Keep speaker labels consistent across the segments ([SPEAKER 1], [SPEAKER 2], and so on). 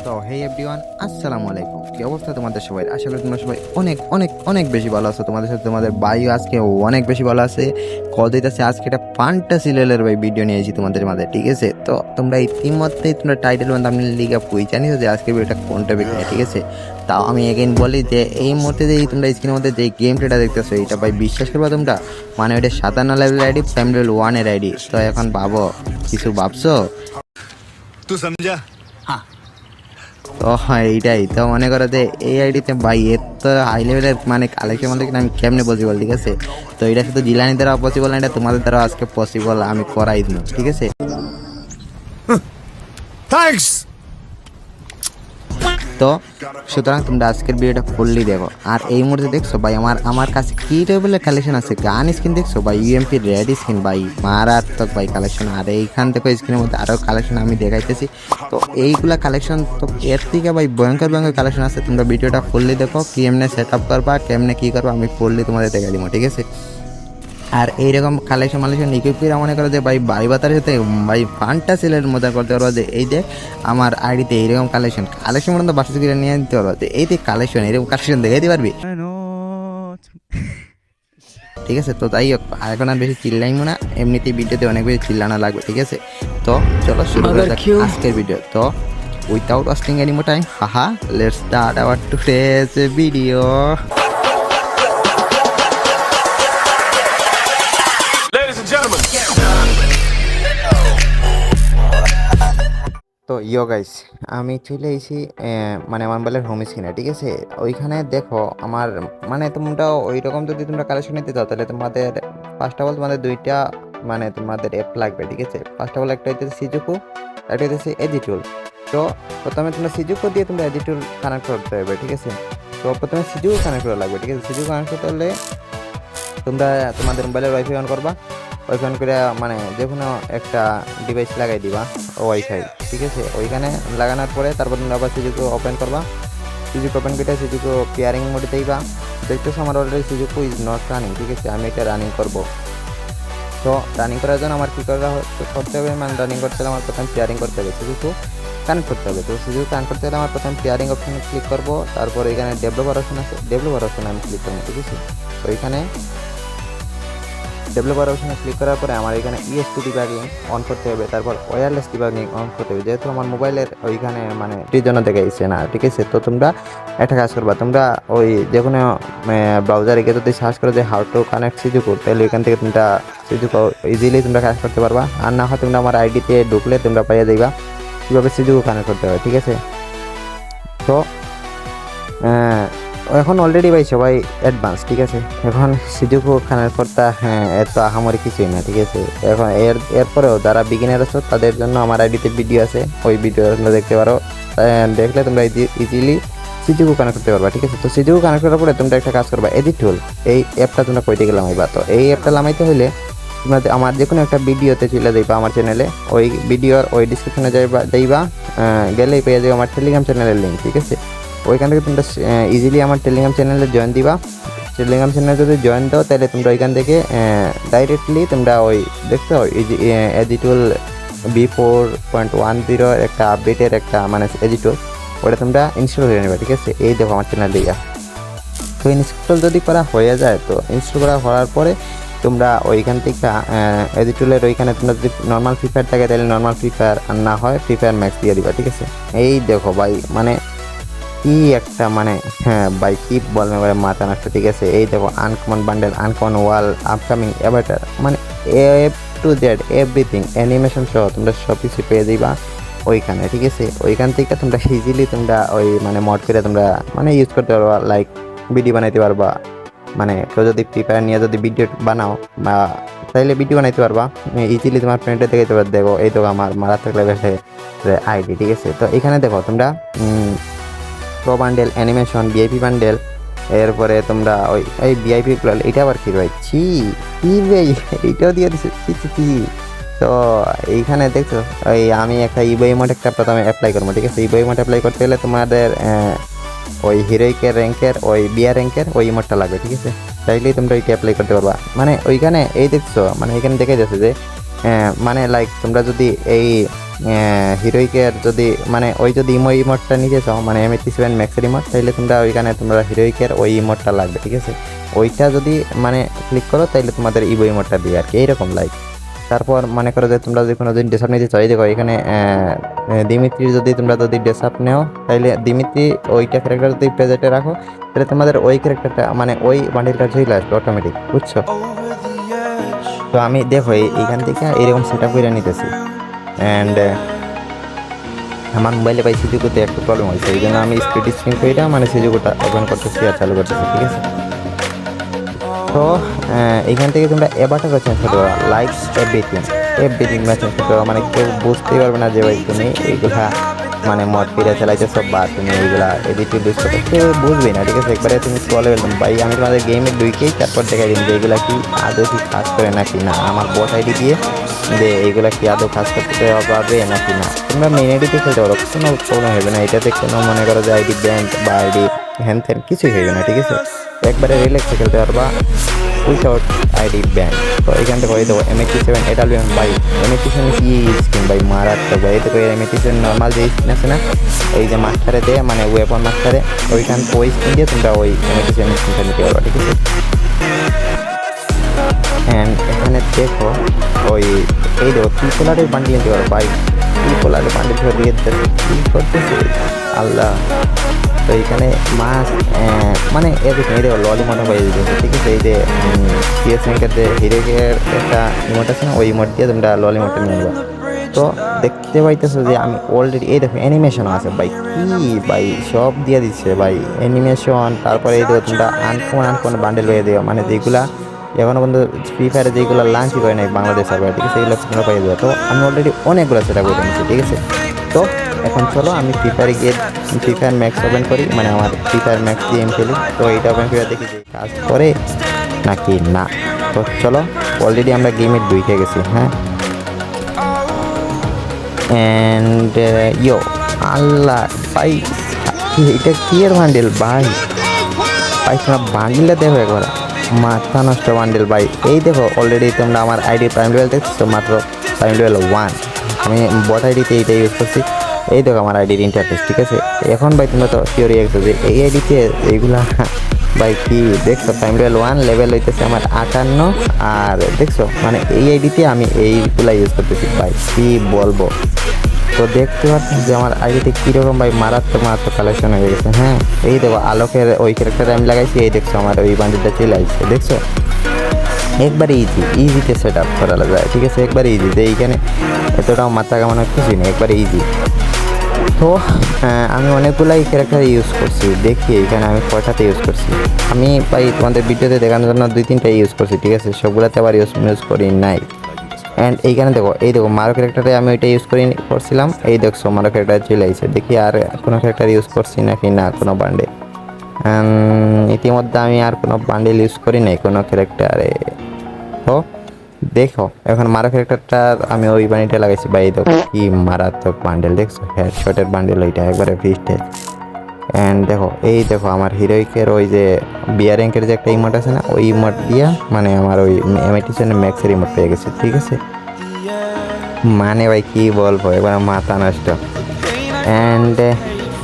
[SPEAKER 1] তো হে এভরিওয়ান, আসসালামু আলাইকুম। কি অবস্থা তোমাদের সবাই? আশা করি তোমরা সবাই অনেক অনেক অনেক বেশি ভালো আছো। তোমাদের সাথে তোমাদের ভাইও আজকে অনেক বেশি ভালো আছে। কল দিতেছে আজকে একটা ফান্টাসি লেভেলের ভাই ভিডিও নিয়ে এসেছি তোমাদের মাঝে, ঠিক আছে? তো তোমরা ইতিমধ্যেই তোমরা টাইটেল বান্ধব আমি লিগা পুই জানিস যে আজকে ভিডিওটা কোন টপিক নিয়ে, ঠিক আছে? তাও আমি এগেইন বলি যে এই মুহূর্তে যে তোমরা স্ক্রিনের মধ্যে যে গেম প্লেটা দেখতেছো, এটা ভাই বিশ্বাস করবা তোমরা, মানে ওইটা 57 লেভেল আইডি, ফ্যামিলি 1-এর আইডি। তো এখন ভাবো, কিছু ভাবছো?
[SPEAKER 2] तू समझा।
[SPEAKER 1] তো হ্যাঁ, এইটাই তো মনে করো যে এই আইডিতে ভাই এর তো হাই লেভেলের মানে কালেকশন বলতে কিনা আমি কেমনে পসিবল, ঠিক আছে? তো এটা শুধু জিলানি দ্বারা পসিবল না, এটা তোমাদের দ্বারা আজকে পসিবল আমি করাই দিন, ঠিক আছে?
[SPEAKER 2] थैंक्स।
[SPEAKER 1] তো সুতরাং তোমরা আজকের ভিডিওটা ফুললি দেখো। আর এই মুহূর্তে দেখছো ভাই আমার কাছে কি লেভেলের কালেকশন আছে। গান স্কিন দেখছো ভাই, ইউএমপি রেড স্কিন ভাই, মারাত্মক ভাই কালেকশন। আর এইখান থেকে স্ক্রিনের মধ্যে আরও কালেকশন আমি দেখাইতেছি। তো এইগুলা কালেকশন তো এর থেকে ভাই ভয়ঙ্কর ভয়ঙ্কর কালেকশন আছে। তোমরা ভিডিওটা ফুললি দেখো, কেমনে সেট আপ করবা, কেমনে কী করবা, আমি ফুললি তোমাদের দেখাই দিব, ঠিক আছে? আর এইরকম কালেকশন মালেকশন ইকুইপিরা মনে করো যে ভাই বাড়ি বাতার সাথে ভাই ফান্টাসিলের মজা করতে পারবো যে এই যে আমার আইডিতে এইরকম কালেকশন পর্যন্ত বাসা থেকে নিয়ে নিতে পারবো। যে এই যে কালেকশন, এরকম কালেকশন দেখাইতে পারবি, ঠিক আছে? তো তাই হোক, আর এখন আর বেশি চিল্লাইমো না, এমনিতেই ভিডিওতে অনেক বেশি চিল্লানো লাগবে, ঠিক আছে? তো চলো শুরু করা যাক আজকের ভিডিও। তো without wasting any more time, haha, let's start our today's video.
[SPEAKER 2] Ladies and gentlemen,
[SPEAKER 1] তো ইয়ো গাইস, আমি চলে এসেছি মানে আমার মোবাইলের হোম স্ক্রিনে, ঠিক আছে? ওইখানে দেখো আমার মানে তোমরা ওই রকম যদি তোমরা কালেকশন নিতে চাও তাহলে তোমাদের ফার্স্ট অফ অল তোমাদের দুইটা মানে তোমাদের অ্যাপ লাগবে, ঠিক আছে? ফার্স্ট অফ অল একটা হচ্ছে সিজুকু, একটা হচ্ছে এজিটুল। তো প্রথমে তোমরা সিজুকু দিয়ে তোমরা এজিটুল কানেক্ট করতে হবে, ঠিক আছে? তো প্রথমে সিজুকু কানেক্ট করা লাগবে, ঠিক আছে? সিজুকু কানেক্ট করতে হলে তোমরা তোমাদের মোবাইলের ওয়াইফাই অন করবা। ওয়াইফাই অন করে মানে যে কোনো একটা ডিভাইস লাগাই দিবা, ওয়াইফাই, ঠিক আছে? ওইখানে লাগানোর পরে তারপর তোমরা আবার সিজুকু ওপেন করবা। সিজুকু ওপেন করে সিজুকু পেয়ারিং মোডে দিবা। দেখতেছো আমার already Suzuki is not running, ঠিক আছে? আমি এটা রানিং করব। তো রানিং করার জন্য আমার কী করতে হবে, মানে রানিং করতে হলে আমার প্রথমে পেয়ারিং করতে হবে, সিজুকু কানেক্ট করতে হবে। তো সিজুকু কানেক্ট করতে হলে আমার প্রথমে পেয়ারিং অপশানে ক্লিক করবো। তারপর এখানে ডেভেলপার অপশন আছে, ডেভেলপার অপশানে আমি ক্লিক করবো, ঠিক আছে? তো এখানে ডেভেলপার অপশনে ক্লিক করার পরে আমার এখানে ইএসপি ডিবাগিং অন করতে হবে, তারপর ওয়্যারলেস ডিবাগিং অন করতে হবে, যেহেতু আমার মোবাইলের ওইখানে মানে এটির জন্য দেখাইছে না, ঠিক আছে? তো তোমরা একটা কাজ করবা, তোমরা ওই যে কোনো ব্রাউজারে গিয়ে যদি সার্চ করো যে হাউ টু কানেক্ট সিজুকু, তাহলে ওইখান থেকে তোমরা সিজুকু ইজিলি তোমরা কানেক্ট করতে পারবা। আর না হয় তোমরা আমার আইডিতে ঢুকলে তোমরা পাইয়া যাইবা কীভাবে সিজুকু কানেক্ট করতে হবে, ঠিক আছে? তো এখন অলরেডি ভাই সবাই অ্যাডভান্স, ঠিক আছে? এখন সিজুকু কানেক্ট করতে এত আহামরি কিছুই না, ঠিক আছে? এখন এরপরেও যারা বিগিনার আছো তাদের জন্য আমার আইডিতে ভিডিও আছে, ওই ভিডিও তোমরা দেখতে পারো। দেখলে তোমরা ইজিলি সিজুকু কানেক্ট করতে পারবা, ঠিক আছে? তো সিজুকু কানেক্ট করার পরে তোমরা একটা কাজ করবা, এডিটুল এই অ্যাপটা তোমরা কইতে গেলাম আইবা। তো এই অ্যাপটা নামাইতে হইলে তোমরা আমার যে কোনো একটা ভিডিওতে চলে যাইবা আমার চ্যানেলে, ওই ভিডিওর ওই ডিসক্রিপশনে যাইবা, গেলেই পেয়ে যাবে আমার টেলিগ্রাম চ্যানেলের লিঙ্ক, ঠিক আছে? ওইখান থেকে তোমরা ইজিলি আমার টেলিগ্রাম চ্যানেলে জয়েন দিবা। টেলিগ্রাম চ্যানেলে যদি জয়েন দাও তাহলে তোমরা ওইখান থেকে ডাইরেক্টলি তোমরা ওই দেখতে এজিটুল V4.10 একটা আপডেটের একটা মানে এজিটুল, ওটা তোমরা ইনস্টল করে নেবে, ঠিক আছে? এই দেখো আমার চ্যানেল দিকে। তো ইনস্টল যদি করা হয়ে যায়, তো ইনস্টল করা হওয়ার পরে তোমরা ওইখান থেকে এডিটুলের ওইখানে তোমরা যদি নর্মাল ফ্রি ফায়ার থাকে তাহলে নর্মাল ফ্রি ফায়ার, আর না হয় ফ্রি ফায়ার ম্যাক্স দিয়ে দিবা, ঠিক আছে? এই দেখো ভাই, মানে কি একটা মানে ভাই কি বলবে ভাই, মাথা নষ্ট, ঠিক আছে? এই দেখো আনকমন বান্ডেল, আনকমন ওয়াল, আপকামিং অ্যাভাটার, মানে এ টু জেড এভরিথিং অ্যানিমেশন সহ তোমরা সব কিছু পেয়ে দিবা ওইখানে, ঠিক আছে? ওইখান থেকে তোমরা ইজিলি তোমরা ওই মানে মড করে তোমরা মানে ইউজ করতে পারবা, লাইক ভিডিও বানাইতে পারবা। মানে কেউ যদি ফ্রি ফায়ার নিয়ে যদি ভিডিও বানাও বা তাইলে ভিডিও বানাইতে পারবা ইজিলি, তোমার ফ্রেন্ডে দেখাইতে পারবে। দেখো এই তো আমার মারাত্মক লেভেলের আইডি, ঠিক আছে? তো এখানে দেখো তোমরা pro bundle, animation, VIP bundle, এরপরে তোমরা ওই এই ভিআইপি প্লাস, এটা আবার কী ভাই, ছি কি ভাই, এইটাও দিয়ে দিচ্ছে, ছি। তো এইখানে দেখছো ওই আমি একটা ইবো ইমোট একটা প্রথমে অ্যাপ্লাই করবো, ঠিক আছে? ইবো ইমোট অ্যাপ্লাই করতে গেলে তোমাদের ওই হিরোইকের র্যাঙ্কের ওই বিয়ার র্যাঙ্কের ওই ইমোটটা লাগবে, ঠিক আছে? তাইলেই তোমরা ওইটা অ্যাপ্লাই করতে পারবা। মানে ওইখানে এই দেখছো মানে এখানে দেখে যাচ্ছে যে মানে লাইক তোমরা যদি এই হিরোইকের যদি মানে ওই যদি ইমোটটা নিতে চাও মানে M87 ম্যাক্সের ইমোট, তাহলে তোমরা ওইখানে তোমরা হিরোইকের ওই ইমোটটা লাগবে, ঠিক আছে। ওইটা যদি মানে ক্লিক করো তাহলে তোমাদের ইভো ইমোটটা দিবে আর কি, এইরকম লাইক। তারপর মনে করো যে তোমরা যদি কোনো দিন ড্রেস আপ নিতে চাও, এই দেখো এখানে দিমিত্রির যদি তোমরা যদি ড্রেস আপ নেও, তাহলে দিমিত্রি ওইটা ক্যারেক্টার যদি প্রেজেন্টে রাখো, তাহলে তোমাদের ওই ক্যারেক্টারটা মানে ওই বান্ডিলটা চলে আসবে অটোমেটিক, বুঝছো। তো আমি দেখো এইখান থেকে এরকম সেট আপ করে নিতেছি। অ্যান্ড আমার মোবাইলে ভাই সিজুকুতে একটু প্রবলেম হয়েছে, এই জন্য আমি স্ক্রিন করে মানে সিজুকুটা ওপেন করতেছি আর চালু করতেছি, ঠিক আছে। তো এইখান থেকে তোমরা এবারটা চেঞ্জ করতে পারো, লাইক এভরিথিং চেঞ্জ করতে পারো, মানে কেউ বুঝতেই পারবে না যে ভাই তুমি এইগুলা মানে মদ ফিরে চালাইতেছো বা তুমি এইগুলা এডিট ইউজ করতে, কেউ বুঝবেই না, ঠিক আছে। একবারে তুমি চলে গেলাম ভাই, আমি তোমাদের গেমে ঢুকেই তারপর দেখাই দিন যে এইগুলা কি আদৌ কি কাজ করে নাকি না, আমার বট আইডি দিয়ে যে এইগুলা কি আদৌ কাজ করতে পারবে নাকি না। তোমরা মেন আইডিতে খেলতে পারো, কোনো প্রবলেম হবে না, এটাতে কোনো মনে করো যে আইডি ব্যান্ড বা আইডি হ্যান ত্যান কিছুই হবে না, ঠিক আছে। একবারে রিল্যাক্সে খেলতে পারবা উইথাউট আইডি ব্যান্ড। তো এখান থেকে হয়ে দেবো M87 এটা ভাই, M87 কি স্কিন ভাই মারাত্মক ভাই। এতে করে M87 নর্মাল যে স্কিন আছে না, এই যে মাস্টারে দেয় মানে ওয়েপন মাস্টারে, ওইখান ওই স্কিন দিয়ে তোমরা ওই M87 স্কিনটা নিতে পারবা, ঠিক আছে। অ্যান্ড এখানে দেখো ওই এই দেখো ত্রিপোলারের বান্ডিল নিতে পারো ভাই, ত্রিপোলারের বান্ডিল দিয়ে কী করতেছে আল্লাহ। তো এইখানে মাছ মানে এদিকে এই দেখো ললি মোটা পাই দিতেছে, ঠিক আছে। এই যে CS র্যাঙ্কের যে হিরোকের একটা ইমোট আছে না, ওই ইমোট দিয়ে তোমরা ললি মোটা নিয়ে নেবো। তো দেখতে পাইতেছো যে আমি অলরেডি এই দেখো অ্যানিমেশনও আছে ভাই, কি ভাই সব দিয়ে দিচ্ছে ভাই অ্যানিমেশন। তারপরে এই দেখো তোমরা আনকমন বান্ডেল হয়ে দেওয়া, মানে যেগুলা এখনও পর্যন্ত ফ্রি ফায়ারে যেগুলো লাঞ্চই করে নাই বাংলাদেশ সার্ভারে, ঠিক আছে, এগুলো তোমরা পাই দেবো। তো আমি অলরেডি অনেকগুলো সেটা করে নিচ্ছি, ঠিক আছে। তো এখন চলো আমি ফ্রি ফায়ারে গিয়ে ফ্রি ফায়ার ম্যাক্স ওপেন করি, মানে আমার ফ্রি ফায়ার ম্যাক্স গেম খেলি। তো এইটা ওপেন করে দেখি যে কাজ করে নাকি না। তো চলো অলরেডি আমরা গেমে ঢুকে গেছি, হ্যাঁ। অ্যান্ড ইয়ো আল্লাহ ভাই, এটা কি এর বান্ডেল ভাই, ভাই তোমরা বান্ডেলটা দেখো একবার, মাথা নষ্ট বান্ডেল ভাই। এই দেখো অলরেডি তোমরা আমার আইডি প্রাইম লেভেল দেখছো, মাত্র প্রাইম লেভেল 1। আমি বট আইডিতে এইটা ইউজ করছি, এই দেখো আমার আইডির ইন্টারফেস, ঠিক আছে। এখন ভাই তোমরা তো থিওরি একছো যে এই আইডিতে এইগুলা ভাই কি দেখছো, প্রাইম লেভেল 1 লেভেল হইতেছে আমার 58, আর দেখছো মানে এই আইডিতে আমি এইগুলা ইউজ করতেছি ভাই, কি বলবো। তো দেখতে পাচ্ছি যে আমার আইডিতে কীরকম ভাই মারাত্মক কালেকশন হয়ে গেছে, হ্যাঁ। এই দেখো আলোকের ওই ক্যারেক্টারে আমি লাগাইছি, এই দেখছো আমার ওই বান্ডিলটা চলে আসছে, দেখছো। একবারে ইজিতে সেট আপ করা যায়, ঠিক আছে, একবারে ইজি, যে এইখানে এতটাও মাথা কামানোর কিছুই নেই, একবারে ইজি। তো আমি অনেকগুলাই ক্যারেক্টার ইউজ করছি, দেখি এখানে আমি কয়টাতে ইউজ করছি। আমি ভাই তোমাদের ভিডিওতে দেখানোর জন্য 2-3টা ইউজ করছি, ঠিক আছে, সবগুলোতে আবার ইউজ করি নাই। অ্যান্ড এইখানে দেখো এই দেখো মারো ক্যারেক্টারে আমি ওইটা ইউজ করছিলাম, এই দেখছো মারো ক্যারেক্টার চলে আসছে। দেখি আর কোনো ক্যারেক্টার ইউজ করছি নাকি না, কোনো বান্ডেল ইতিমধ্যে আমি আর কোনো বান্ডেল ইউজ করি নাই কোনো ক্যারেক্টারে। তো দেখো এখন মারো ক্যারেক্টারটার আমি ওই বান্ডিলটা লাগাইছি ভাই, দেখো কি মারাত্মক বান্ডেল, দেখছো হেডশটের বান্ডেল ওইটা একবারে ফিস্টে। অ্যান্ড দেখো এই দেখো আমার হিরোইকের ওই যে বিয়ার র্যাঙ্কের যে একটা ইমোট আছে না, ওই ইমোট দিয়া মানে আমার ওই M87 ম্যাক্সের ইমোট পেয়ে গেছে, ঠিক আছে। মানে ভাই কি বলবো, এবার মাথা নষ্ট। অ্যান্ড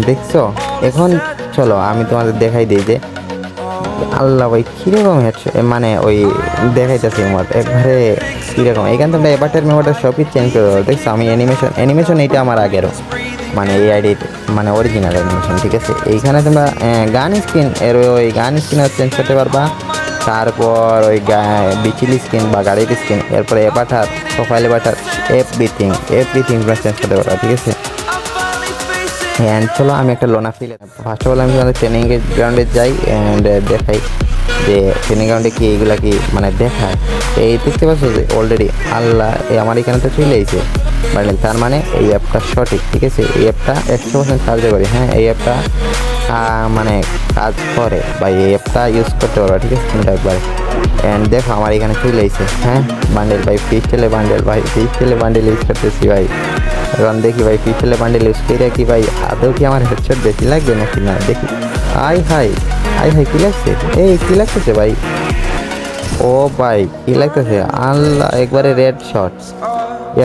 [SPEAKER 1] দেখছো এখন চলো আমি তোমাদের দেখাই দিই যে আল্লাহ ভাই কীরকম মানে ওই দেখাইতেছে ইমোট একবারে কীরকম। এখান থেকে এবারটার মেমোটা সবই চেঞ্জ করে দেবো, দেখছো আমি অ্যানিমেশন এইটা আমার আগেরও মানে এই আইডির মানে অরিজিনাল অ্যানিমেশন, ঠিক আছে। এইখানে তোমরা গান স্কিন এর ওই গান স্কিনও চেঞ্জ করতে পারবা, তারপর ওই বিচিলি স্কিন বা গাড়ির স্কিন, এরপরে এবাটার প্রোফাইল এবাটার এভরিথিং তোমরা চেঞ্জ করতে পারবা, ঠিক আছে। অ্যান্ড চলো আমি একটা লোনা ফিল, ফার্স্ট অফ অল আমি তোমাদের ট্রেনিং গ্রাউন্ডে যাই অ্যান্ড দেখাই যে ট্রেনিং গ্রাউন্ডে কি এইগুলা কি মানে দেখায়। এই দেখতে পাচ্ছ যে অলরেডি আল্লাহ আমার এখানে তো চলে এসেছে বান্ডেল, তার মানে এই অ্যাপটা সঠিক, ঠিক আছে। এই অ্যাপটা 100% কার্যকরী, হ্যাঁ এই অ্যাপটা মানে কাজ করে বা এই অ্যাপটা ইউজ করতে পারো, ঠিক আছে তোমরা একবার। অ্যান্ড দেখো আমার এখানে চলে এসেছে, হ্যাঁ বান্ডেল ভাই পিস্টেলে বান্ডেল ভাই, পিস্টেলে বান্ডেল ইউজ করতেছি ভাই। এখন দেখি ভাই পিস্টেলে বান্ডেল ইউজ করে কি ভাই আদৌ কি আমার হেডশট বেশি লাগবে নাকি না, দেখি। আই হাই কী লাগছে, এই কী লাগতেছে ভাই, ও ভাই কী লাগতেছে আল্লাহ একবারে রেড শট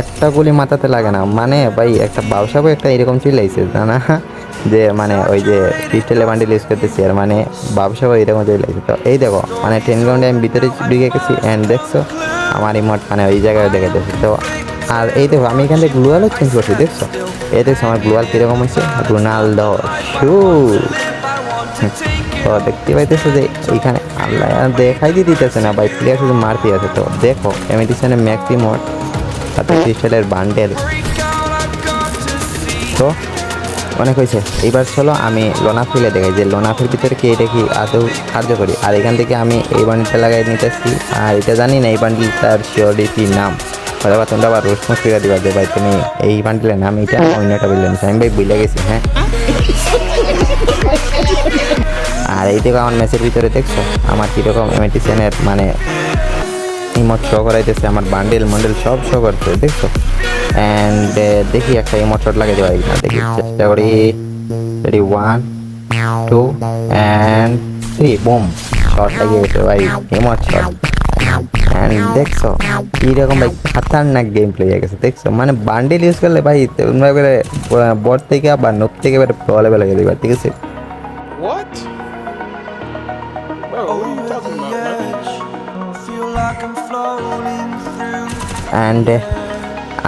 [SPEAKER 1] একটা গুলি মাথাতে লাগে না, মানে ভাই একটা বাউসাবো একটা এরকম চিল্লাইছে জানা, যে মানে ওই যে পিস্টলে বান্ডিল ইউজ করতেছি আর মানে বাউসাবো এরকম চিল্লাইছে। তো এই দেখো মানে 10 রাউন্ডে আমি ভিতরে ঢুকে গেছি অ্যান্ড দেখছো আমার ইমোট মানে ওই জায়গায় দেখে দেখছি। তো আর এই দেখো আমি এখান থেকে গ্লুয়ালও চেঞ্জ করছি, দেখছো এই দেখছো আমার গ্লুয়াল কীরকম হয়েছে, রোনালদো শু। তো দেখতে পাইতেছো যে এইখানে আল্লাহ দেখাই দিতেছে না ভাই, প্লেয়ার শুধু মারতে আছে। তো দেখো এমিটিশনের ম্যাক্সি মোড সাথে ক্রিস্টালের বান্ডেল। তো অনেক হয়েছে, এইবার চলো আমি লোনা ফিলে দেখাই যে লোনা ফিল ভিতরে কি এটা কি আদৌ কার্যকরী। আর এখান থেকে আমি এই বান্ডিলটা লাগাই নিতেছি, আর এটা জানি না এই বান্ডিলটার শিওরিটি নাম, অথবা তোমরা আবার রোজ ফিরে দিবা যে ভাই তুমি এই বান্ডিলের নাম এটা অন্য একটা বিলে নিচ্ছি, আমি ভাই বুঝলে গেছি। হ্যাঁ, আর এই দেখো আমার ম্যাচের ভিতরে দেখছো আমার কীরকম এমিটিশনের মানে ইমোট শো করাইতেছে, আমার বান্ডেল মন্ডেল সব শো করছে দেখছো। অ্যান্ড দেখি একটা ইমোট শট লাগাই দেওয়া না, দেখি চেষ্টা করি। রেডি 1 2 অ্যান্ড 3 বুম, শট লাগিয়ে গেছে ভাই ইমোট শট। অ্যান্ড দেখছো কীরকম ভাই খাতারনাক গেম প্লে হয়ে গেছে দেখছো, মানে বান্ডেল ইউজ করলে ভাই তোমরা এবারে বট থেকে বা নোক থেকে এবারে প্রো লেভেল লাগিয়ে দেবে, ঠিক আছে।
[SPEAKER 2] What? Bro, what are you talking about, man?
[SPEAKER 1] And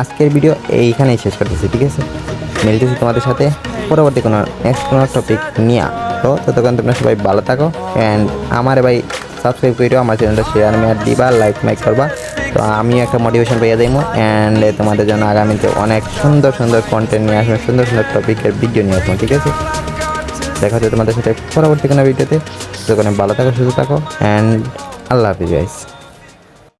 [SPEAKER 1] আজকের ভিডিও এইখানেই শেষ করতেছি, ঠিক আছে। মিলতেছি তোমাদের সাথে পরবর্তী কোনো নেক্সট কোনো টপিক নিয়ে। তো ততক্ষণ তোমরা সবাই ভালো থাকো অ্যান্ড আমার ভাই সাবস্ক্রাইব করে আমার চ্যানেলটা শেয়ার মেয়ার দিবা, লাইক মাইক করবা। তো আমি একটা মোটিভেশন পেয়ে যাইমো অ্যান্ড তোমাদের জন্য আগামীতে অনেক সুন্দর সুন্দর কন্টেন্ট নিয়ে আসবো, সুন্দর সুন্দর টপিকের ভিডিও নিয়ে আসবো, ঠিক আছে। দেখা হচ্ছে তোমাদের সাথে পরবর্তী কোনো ভিডিওতে। ততক্ষণ ভালো থাকো, সুস্থ থাকো অ্যান্ড আল্লাহ হাফিজ গাইস।